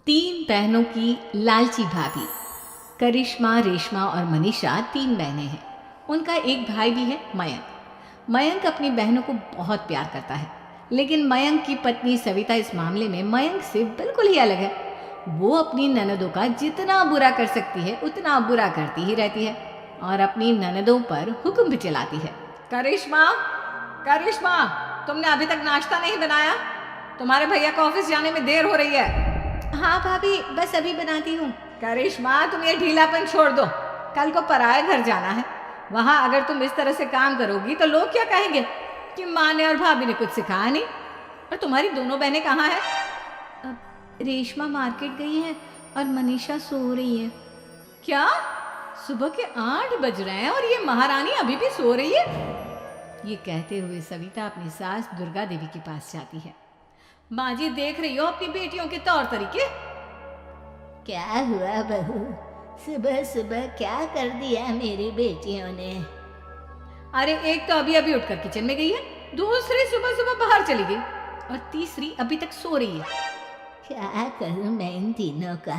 तीन बहनों की लालची भाभी। करिश्मा, रेशमा और मनीषा तीन बहनें हैं। उनका एक भाई भी है, मयंक। मयंक अपनी बहनों को बहुत प्यार करता है, लेकिन मयंक की पत्नी सविता इस मामले में मयंक से बिल्कुल ही अलग है। वो अपनी ननदों का जितना बुरा कर सकती है उतना बुरा करती ही रहती है और अपनी ननदों पर हुक्म भी चलाती है। करिश्मा, करिश्मा, तुमने अभी तक नाश्ता नहीं बनाया? तुम्हारे भैया को ऑफिस जाने में देर हो रही है। हाँ भाभी, बस अभी बनाती हूँ। करिश्मा, तुम ये ढीलापन छोड़ दो। कल को पराये घर जाना है। वहाँ अगर तुम इस तरह से काम करोगी तो लोग क्या कहेंगे कि माँ ने और भाभी ने कुछ सिखाया नहीं। और तुम्हारी दोनों बहनें कहाँ हैं? रेशमा मार्केट गई है और मनीषा सो रही है। क्या? सुबह के 8 बज रहे हैं और ये महारानी अभी भी सो रही है? ये कहते हुए सविता अपनी सास दुर्गा देवी के पास जाती है। माँ जी, देख रही हो अपनी बेटियों के तौर तरीके? क्या हुआ बहू, सुबह सुबह क्या कर दिया मेरी बेटियों ने? अरे, एक तो अभी अभी उठकर किचन में गई है, दूसरी सुबह सुबह बाहर चली गई और तीसरी अभी तक सो रही है। क्या करूं मैं इन तीनों का?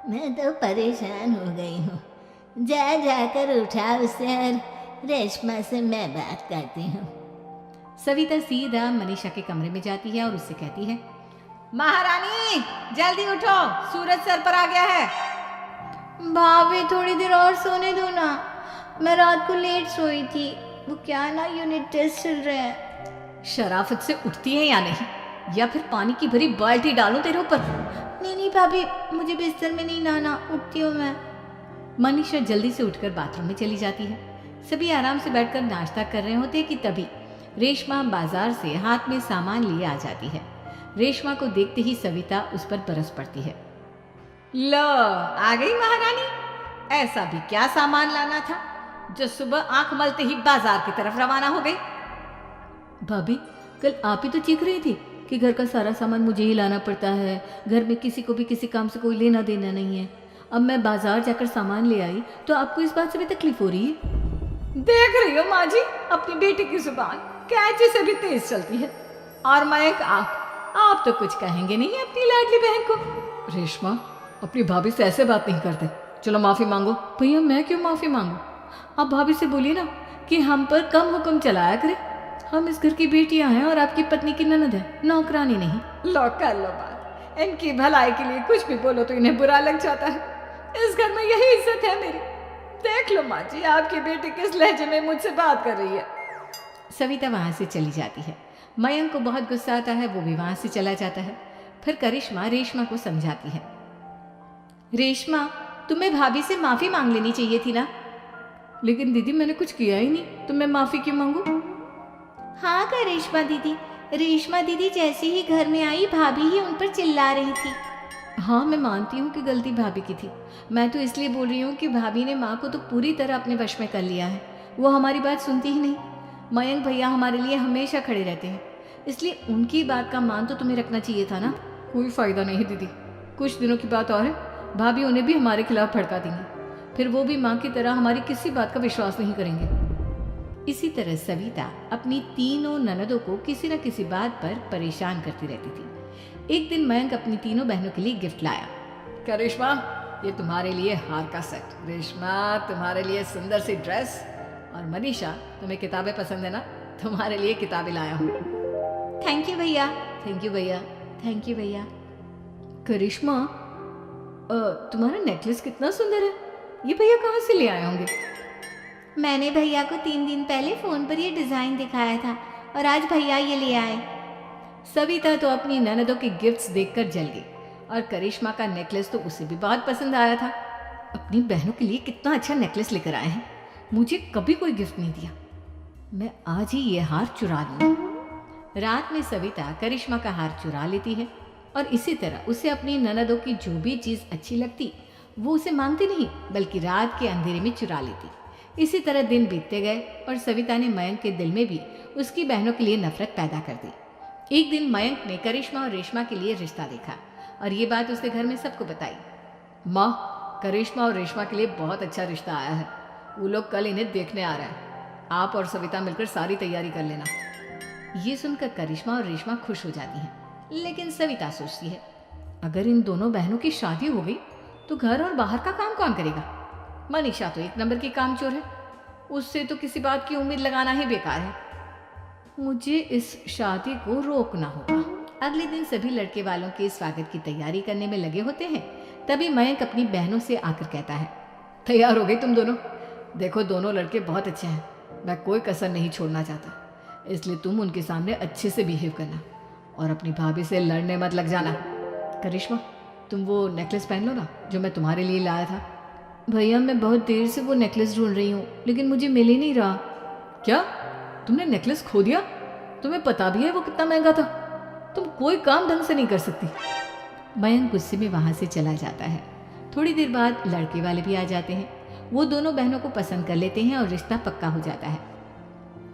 मैं तो परेशान हो गई हूँ। जा जाकर उठा उसे और रेशमा से मैं बात करती हूँ। सविता सीधा मनीषा के कमरे में जाती है और उससे कहती है, महारानी जल्दी उठो, सूरज सर पर आ गया है। भाभी, थोड़ी देर और सोने दो ना, मैं रात को लेट सोई थी। वो क्या ना, यूनिट टेस्ट चल रहे हैं। शराफत से उठती है या नहीं, या फिर पानी की भरी बाल्टी डालूं तेरे ऊपर? नहीं नहीं भाभी, मुझे बिस्तर में नहीं नहाना, उठती हूँ मैं। मनीषा जल्दी से उठकर बाथरूम में चली जाती है। सभी आराम से बैठकर नाश्ता कर रहे होते कि तभी रेशमा बाजार से हाथ में सामान लिए आ जाती है। रेशमा को देखते ही सविता उस पर बरस पड़ती है। लो, आ गई महारानी। ऐसा भी क्या सामान लाना था जो सुबह आंख मलते ही बाजार की तरफ रवाना हो गई? भाभी, कल आप ही तो चीख रही थी कि घर का सारा सामान मुझे ही लाना पड़ता है, घर में किसी को भी किसी काम से कोई लेना देना नहीं है। अब मैं बाजार जाकर सामान ले आई तो आपको इस बात से भी तकलीफ हो रही है? देख रही हो माँ जी, अपनी बेटी की जुबान कैंची से भी तेज चलती है। और मयंक, आप तो कुछ कहेंगे नहीं अपनी लाडली बहन को। रेशमा, अपनी भाभी से ऐसे बात नहीं करते। चलो माफी मांगो। भैया, मैं क्यों माफी मांगू? आप भाभी से बोलिए ना कि हम पर कम हुक्म चलाया करे। हम इस घर की बेटियां हैं और आपकी पत्नी की ननद है, नौकरानी नहीं। लो कर लो बात। इनकी भलाई के लिए कुछ भी बोलो तो इन्हें बुरा लग जाता है। इस घर में यही इज्जत है मेरी। देख लो माँ जी, आपकी बेटी किस लहजे में मुझसे बात कर रही है। सविता वहां से चली जाती है। मयंक को बहुत गुस्सा आता है, वो भी वहां से चला जाता है। फिर करिश्मा रेशमा को समझाती है, रेशमा, तुम्हें भाभी से माफी मांग लेनी चाहिए थी ना। लेकिन दीदी, मैंने कुछ किया ही नहीं, तो मैं माफी क्यों मांगू? हाँ करिश्मा दीदी, रेशमा दीदी जैसे ही घर में आई, भाभी ही उन पर चिल्ला रही थी। हाँ, मैं मानती हूँ कि गलती भाभी की थी। मैं तो इसलिए बोल रही हूँ कि भाभी ने माँ को तो पूरी तरह अपने वश में कर लिया है। वो हमारी बात सुनती ही नहीं। मयंक भैया हमारे लिए हमेशा खड़े रहते हैं, इसलिए उनकी बात का मान तो तुम्हें रखना चाहिए था ना। कोई फायदा नहीं दीदी, कुछ दिनों की बात और है, भाभी उन्हें भी हमारे खिलाफ भड़का देंगी। फिर वो भी माँ की तरह हमारी किसी बात का विश्वास नहीं करेंगे। इसी तरह सविता अपनी तीनों ननदों को किसी न किसी बात पर परेशान करती रहती थी। एक दिन मयंक अपनी तीनों बहनों के लिए गिफ्ट लाया। क्या रेशमा, ये तुम्हारे लिए हार का सेट। रेशमा, तुम्हारे लिए सुंदर सी ड्रेस। और मनीषा, तुम्हें किताबें पसंद है ना, तुम्हारे लिए किताबें लाया हूँ। थैंक यू भैया। थैंक यू भैया। थैंक यू भैया। करिश्मा, तुम्हारा नेकलेस कितना सुंदर है। ये भैया कहाँ से ले आए होंगे? मैंने भैया को 3 दिन पहले फोन पर ये डिजाइन दिखाया था और आज भैया ये ले आए। सविता तो अपनी ननदों के गिफ्ट्स देखकर जल गई और करिश्मा का नेकलेस तो उसे भी बहुत पसंद आया था। अपनी बहनों के लिए कितना अच्छा नेकलेस लेकर आए हैं, मुझे कभी कोई गिफ्ट नहीं दिया। मैं आज ही ये हार चुरा लूंगी। रात में सविता करिश्मा का हार चुरा लेती है और इसी तरह उसे अपनी ननदों की जो भी चीज़ अच्छी लगती वो उसे मांगती नहीं, बल्कि रात के अंधेरे में चुरा लेती। इसी तरह दिन बीतते गए और सविता ने मयंक के दिल में भी उसकी बहनों के लिए नफरत पैदा कर दी। एक दिन मयंक ने करिश्मा और रेशमा के लिए रिश्ता देखा और ये बात उसने घर में सबको बताई। माँ, करिश्मा और रेशमा के लिए बहुत अच्छा रिश्ता आया है। वो लोग कल इन्हें देखने आ रहे हैं। आप और सविता मिलकर सारी तैयारी कर लेना। ये सुनकर करिश्मा और रेशमा खुश हो जाती हैं, लेकिन सविता सोचती है, अगर इन दोनों बहनों की शादी हो गई तो घर और बाहर का काम कौन करेगा? मनीषा तो एक नंबर की कामचोर है, उससे तो किसी बात की उम्मीद लगाना ही बेकार है। मुझे इस शादी को रोकना होगा। अगले दिन सभी लड़के वालों के स्वागत की तैयारी करने में लगे होते हैं। तभी मयंक अपनी बहनों से आकर कहता है, तैयार हो गई तुम दोनों? देखो दोनों लड़के बहुत अच्छे हैं, मैं कोई कसर नहीं छोड़ना चाहता, इसलिए तुम उनके सामने अच्छे से बिहेव करना और अपनी भाभी से लड़ने मत लग जाना। करिश्मा, तुम वो नेकलेस पहन लो ना जो मैं तुम्हारे लिए लाया था। भैया मैं बहुत देर से वो नेकलेस ढूंढ रही हूँ, लेकिन मुझे मिल ही नहीं रहा। क्या तुमने नेकलेस खो दिया? तुम्हें पता भी है वो कितना महंगा था? तुम कोई काम ढंग से नहीं कर सकती। मयंक गुस्से में वहां से चला जाता है। थोड़ी देर बाद लड़के वाले भी आ जाते हैं। वो दोनों बहनों को पसंद कर लेते हैं और रिश्ता पक्का हो जाता है।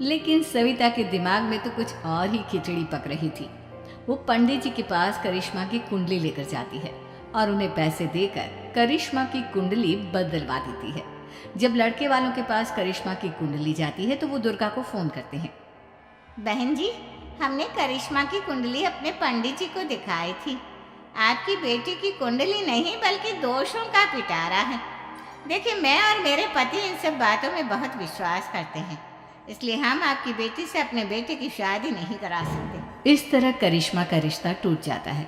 लेकिन सविता के दिमाग में तो कुछ और ही खिचड़ी पक रही थी। वो पंडित जी के पास करिश्मा की कुंडली लेकर जाती है और उन्हें पैसे देकर करिश्मा की कुंडली बदलवा देती है। जब लड़के वालों के पास करिश्मा की कुंडली जाती है तो वो दुर्गा को फोन करते हैं। बहन जी, हमने करिश्मा की कुंडली अपने पंडित जी को दिखाई थी। आपकी बेटी की कुंडली नहीं बल्कि दोषों का पिटारा है। देखिए, मैं और मेरे पति इन सब बातों में बहुत विश्वास करते हैं, इसलिए हम आपकी बेटी से अपने बेटे की शादी नहीं करा सकते। इस तरह करिश्मा का रिश्ता टूट जाता है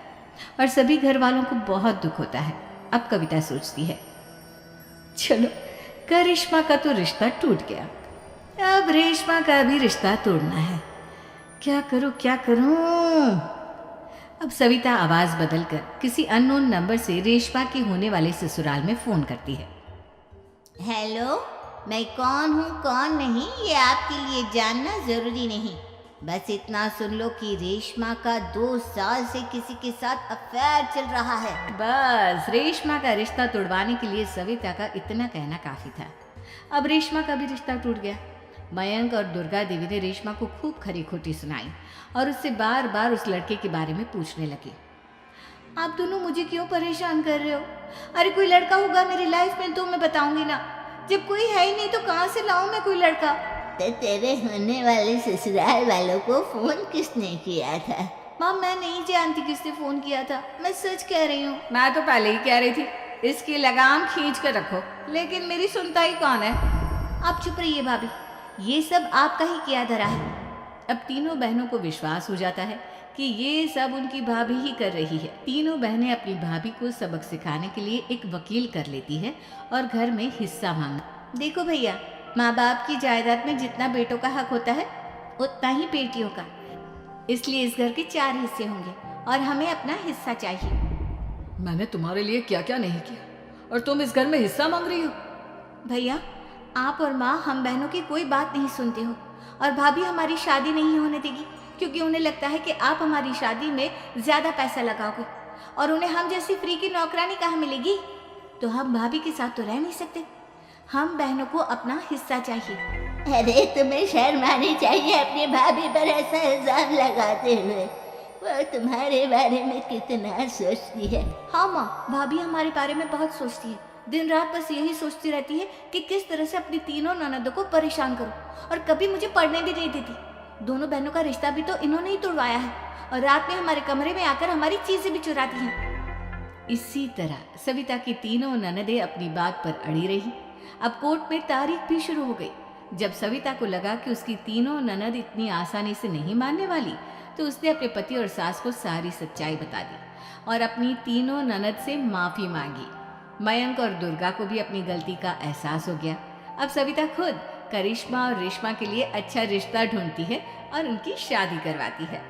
और सभी घर वालों को बहुत दुख होता है। अब कविता सोचती है, चलो करिश्मा का तो रिश्ता टूट गया, अब रेशमा का भी रिश्ता तोड़ना है। क्या करूं? अब सविता आवाज बदलकर किसी अननोन नंबर से रेशमा के होने वाले ससुराल में फोन करती है। हेलो, मैं कौन हूँ कौन नहीं ये आपके लिए जानना जरूरी नहीं। बस इतना सुन लो कि रेशमा का 2 साल से किसी के साथ अफेयर चल रहा है। बस रेशमा का रिश्ता तोड़वाने के लिए सविता का इतना कहना काफी था। अब रेशमा का भी रिश्ता टूट गया। मयंक और दुर्गा देवी ने रेशमा को खूब खरी खोटी सुनाई और उससे बार बार उस लड़के के बारे में पूछने लगी। आप दोनों मुझे क्यों परेशान कर रहे हो? अरे कोई लड़का होगा मेरी लाइफ में तो मैं बताऊंगी ना, जब कोई है ही नहीं तो कहाँ से लाऊं मैं कोई लड़का? तो तेरे होने वाले ससुराल वालों को फोन किसने किया था? माँ मैं नहीं जानती किसने फोन किया था, मैं सच कह रही हूँ। मैं तो पहले ही कह रही थी इसकी लगाम खींच कर रखो, लेकिन मेरी सुनता ही कौन है। आप चुप रहिए भाभी, ये सब आपका ही किया धरा है। अब तीनों बहनों को विश्वास हो जाता है कि ये सब उनकी भाभी ही कर रही है। तीनों बहनें अपनी भाभी को सबक सिखाने के लिए एक वकील कर लेती है और घर में हिस्सा मांगा। देखो भैया, माँ बाप की जायदाद में जितना बेटों का हक होता है उतना ही बेटियों का, इसलिए इस घर के 4 हिस्से होंगे और हमें अपना हिस्सा चाहिए। मैंने तुम्हारे लिए क्या क्या नहीं किया और तुम इस घर में हिस्सा मांग रही हो? भैया, आप और माँ हम बहनों की कोई बात नहीं सुनते हो और भाभी हमारी शादी नहीं होने देगी, क्योंकि उन्हें लगता है कि आप हमारी शादी में ज्यादा पैसा लगाओगे और उन्हें हम जैसी फ्री की नौकरानी कहाँ मिलेगी। तो हम भाभी के साथ तो रह नहीं सकते, हम बहनों को अपना हिस्सा चाहिए। अरे तुम्हें शर्म आनी चाहिए अपनी भाभी पर ऐसा इल्जाम लगाते हुए। वो तुम्हारे बारे में कितना सोचती है। हाँ माँ, भाभी हमारे बारे में बहुत सोचती है, दिन रात बस यही सोचती रहती है कि किस तरह से अपनी तीनों ननदों को परेशान करूं, और कभी मुझे पढ़ने भी नहीं देती। दोनों बहनों का रिश्ता भी तो इन्होंने ही तोड़वाया है और रात में हमारे कमरे में आकर हमारी चीजें भी चुराती हैं। इसी तरह सविता की तीनों ननदें अपनी बात पर अड़ी रही। अब कोर्ट में तारीख भी शुरू हो गई। जब सविता को लगा कि उसकी तीनों ननद इतनी आसानी से नहीं मानने वाली, तो उसने अपने पति और सास को सारी सच्चाई बता दी और अपनी तीनों ननद से माफी मांगी। मयंक और दुर्गा को भी अपनी गलती का एहसास हो गया। अब सविता खुद करिश्मा और रेशमा के लिए अच्छा रिश्ता ढूंढती है और उनकी शादी करवाती है।